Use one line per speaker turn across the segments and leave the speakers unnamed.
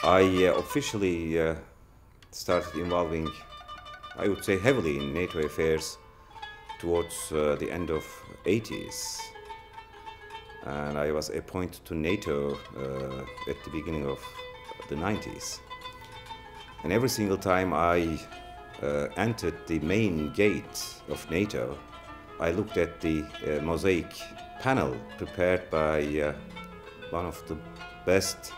I officially started involving, I would say, heavily in NATO affairs towards the end of 80s. And I was appointed to NATO at the beginning of the 90s. And every single time I entered the main gate of NATO, I looked at the mosaic panel prepared by one of the best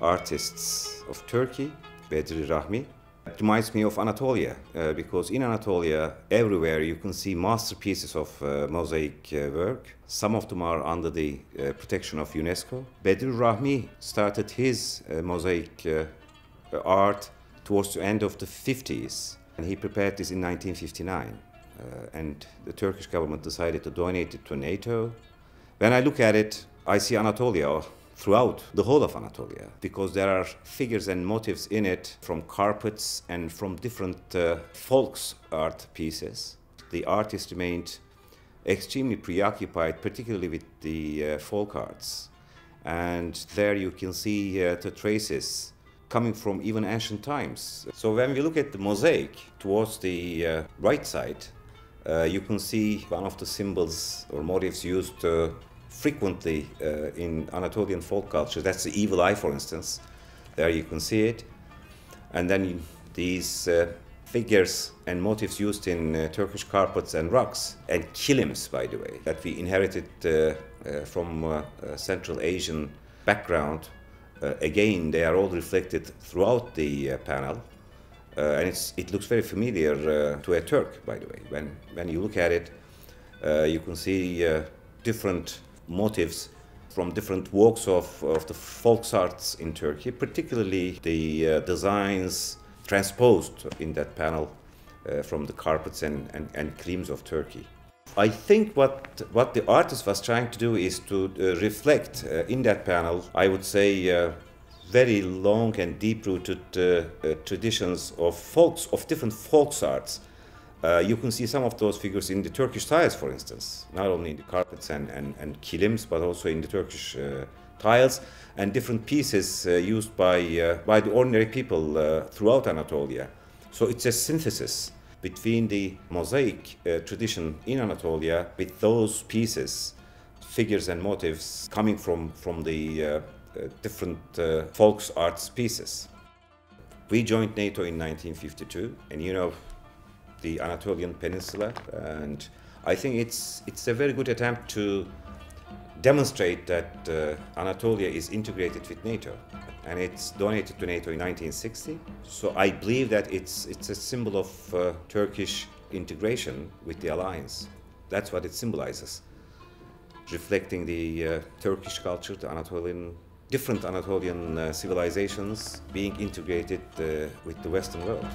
artists of Turkey, Bedri Rahmi. It reminds me of Anatolia, because in Anatolia, everywhere you can see masterpieces of mosaic work. Some of them are under the protection of UNESCO. Bedri Rahmi started his mosaic art towards the end of the 50s, and he prepared this in 1959. And the Turkish government decided to donate it to NATO. When I look at it, I see Anatolia throughout the whole of Anatolia, because there are figures and motifs in it from carpets and from different folks art pieces. The artist remained extremely preoccupied, particularly with the folk arts. And there you can see the traces coming from even ancient times. So when we look at the mosaic towards the right side, you can see one of the symbols or motifs used frequently in Anatolian folk culture. That's the evil eye, for instance. There you can see it. And then these figures and motifs used in Turkish carpets and rugs, and kilims, by the way, that we inherited from Central Asian background. Again, they are all reflected throughout the panel. And it looks very familiar to a Turk, by the way. When you look at it, you can see different motifs from different walks of the folk arts in Turkey, particularly the designs transposed in that panel from the carpets and kilims of Turkey. I think what the artist was trying to do is to reflect in that panel, I would say, very long and deep-rooted traditions of different folk arts. You can see some of those figures in the Turkish tiles, for instance, not only in the carpets and kilims, but also in the Turkish tiles, and different pieces used by the ordinary people throughout Anatolia. So it's a synthesis between the mosaic tradition in Anatolia with those pieces, figures and motifs coming from the different folks arts pieces. We joined NATO in 1952, and you know, the Anatolian Peninsula, and I think it's a very good attempt to demonstrate that Anatolia is integrated with NATO, and it's donated to NATO in 1960. So I believe that it's a symbol of Turkish integration with the alliance. That's what it symbolizes, reflecting the Turkish culture, the different Anatolian civilizations being integrated with the Western world.